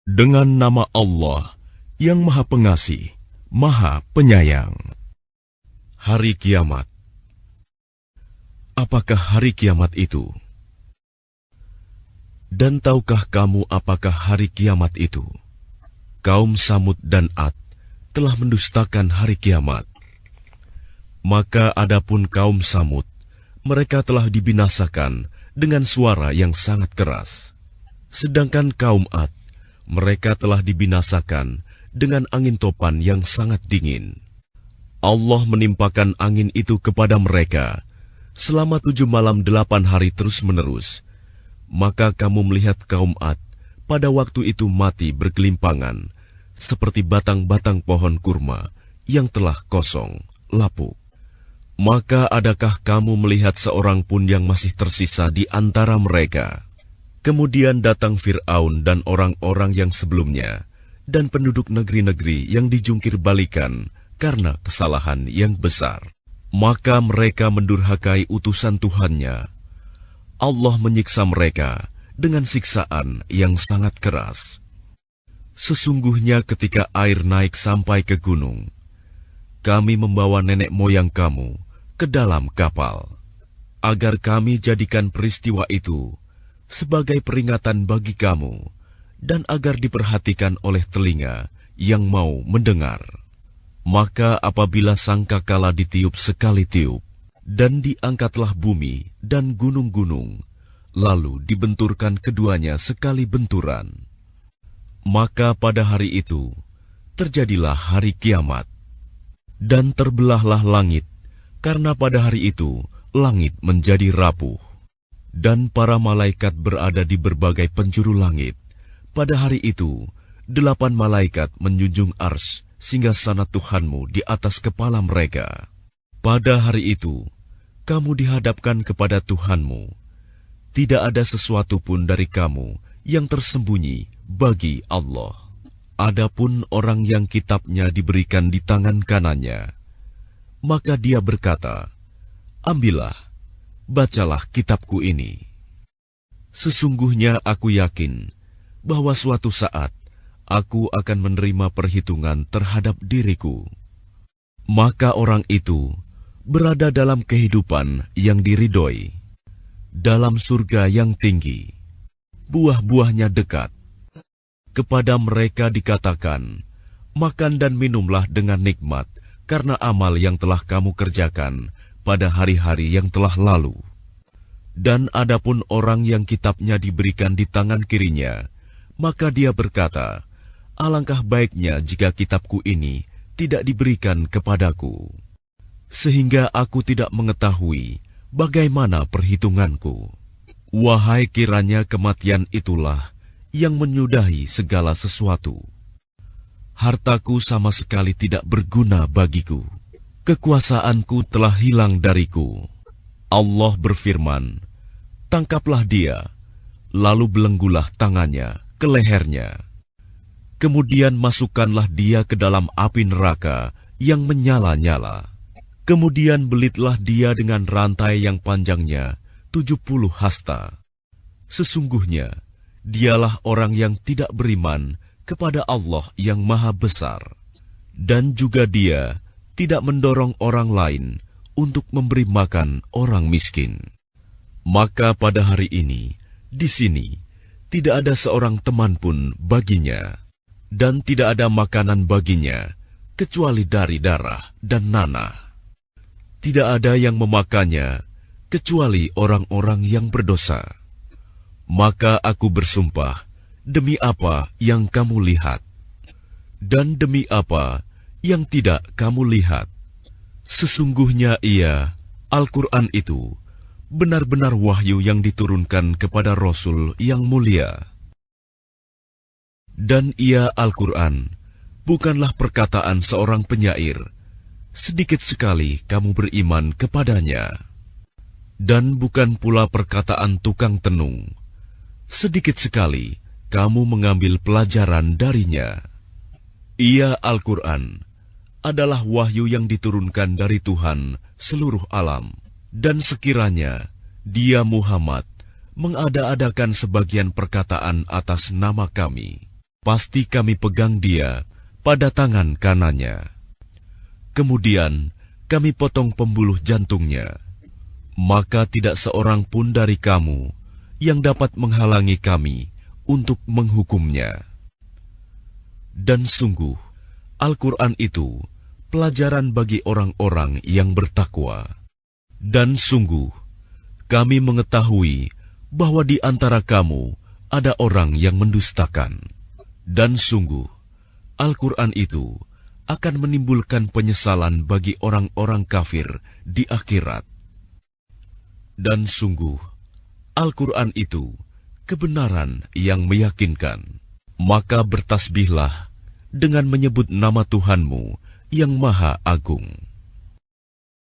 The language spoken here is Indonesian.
Dengan nama Allah yang Maha Pengasih, Maha Penyayang. Hari Kiamat. Apakah hari kiamat itu? Dan tahukah kamu apakah hari kiamat itu? Kaum Samud dan Ad telah mendustakan hari kiamat. Maka adapun kaum Samud, mereka telah dibinasakan dengan suara yang sangat keras. Sedangkan kaum Ad, mereka telah dibinasakan dengan angin topan yang sangat dingin. Allah menimpakan angin itu kepada mereka selama 7 malam 8 hari terus-menerus. Maka kamu melihat kaum Ad pada waktu itu mati bergelimpangan, seperti batang-batang pohon kurma yang telah kosong, lapuk. Maka adakah kamu melihat seorang pun yang masih tersisa di antara mereka? Kemudian datang Fir'aun dan orang-orang yang sebelumnya, dan penduduk negeri-negeri yang dijungkir balikan karena kesalahan yang besar. Maka mereka mendurhakai utusan Tuhannya. Allah menyiksa mereka dengan siksaan yang sangat keras. Sesungguhnya ketika air naik sampai ke gunung, kami membawa nenek moyang kamu ke dalam kapal, agar kami jadikan peristiwa itu sebagai peringatan bagi kamu, dan agar diperhatikan oleh telinga yang mau mendengar. Maka apabila sangkakala ditiup sekali tiup, dan diangkatlah bumi dan gunung-gunung, lalu dibenturkan keduanya sekali benturan. Maka pada hari itu, terjadilah hari kiamat. Dan terbelahlah langit, karena pada hari itu, langit menjadi rapuh. Dan para malaikat berada di berbagai penjuru langit. Pada hari itu, 8 malaikat menjunjung ars, singgasana Tuhanmu di atas kepala mereka. Pada hari itu, kamu dihadapkan kepada Tuhanmu. Tidak ada sesuatu pun dari kamu yang tersembunyi bagi Allah. Adapun orang yang kitabnya diberikan di tangan kanannya, maka dia berkata, "Ambillah, bacalah kitabku ini. Sesungguhnya aku yakin bahwa suatu saat aku akan menerima perhitungan terhadap diriku." Maka orang itu berada dalam kehidupan yang diridhoi, dalam surga yang tinggi, buah-buahnya dekat. Kepada mereka dikatakan, "Makan dan minumlah dengan nikmat karena amal yang telah kamu kerjakan pada hari-hari yang telah lalu." Dan adapun orang yang kitabnya diberikan di tangan kirinya, maka dia berkata, "Alangkah baiknya jika kitabku ini tidak diberikan kepadaku, sehingga aku tidak mengetahui bagaimana perhitunganku." Wahai kiranya kematian itulah yang menyudahi segala sesuatu. Hartaku sama sekali tidak berguna bagiku. Kekuasaanku telah hilang dariku. Allah berfirman, "Tangkaplah dia, lalu belenggulah tangannya ke lehernya. Kemudian masukkanlah dia ke dalam api neraka yang menyala-nyala. Kemudian belitlah dia dengan rantai yang panjangnya 70 hasta. Sesungguhnya dialah orang yang tidak beriman kepada Allah yang Maha Besar, dan juga dia tidak mendorong orang lain untuk memberi makan orang miskin. Maka pada hari ini, di sini, tidak ada seorang teman pun baginya, dan tidak ada makanan baginya, kecuali dari darah dan nanah. Tidak ada yang memakannya, kecuali orang-orang yang berdosa. Maka aku bersumpah, demi apa yang kamu lihat, dan demi apa yang tidak kamu lihat. Sesungguhnya ia, Al-Quran itu, benar-benar wahyu yang diturunkan kepada Rasul yang mulia. Dan ia, Al-Quran, bukanlah perkataan seorang penyair. Sedikit sekali kamu beriman kepadanya. Dan bukan pula perkataan tukang tenung. Sedikit sekali kamu mengambil pelajaran darinya. Ia, Al-Quran, adalah wahyu yang diturunkan dari Tuhan seluruh alam. Dan sekiranya dia Muhammad mengada-adakan sebagian perkataan atas nama kami, pasti kami pegang dia pada tangan kanannya. Kemudian kami potong pembuluh jantungnya. Maka tidak seorang pun dari kamu yang dapat menghalangi kami untuk menghukumnya. Dan sungguh, Al-Quran itu pelajaran bagi orang-orang yang bertakwa. Dan sungguh, kami mengetahui bahwa di antara kamu ada orang yang mendustakan. Dan sungguh, Al-Quran itu akan menimbulkan penyesalan bagi orang-orang kafir di akhirat. Dan sungguh, Al-Quran itu kebenaran yang meyakinkan. Maka bertasbihlah dengan menyebut nama Tuhanmu yang Maha Agung.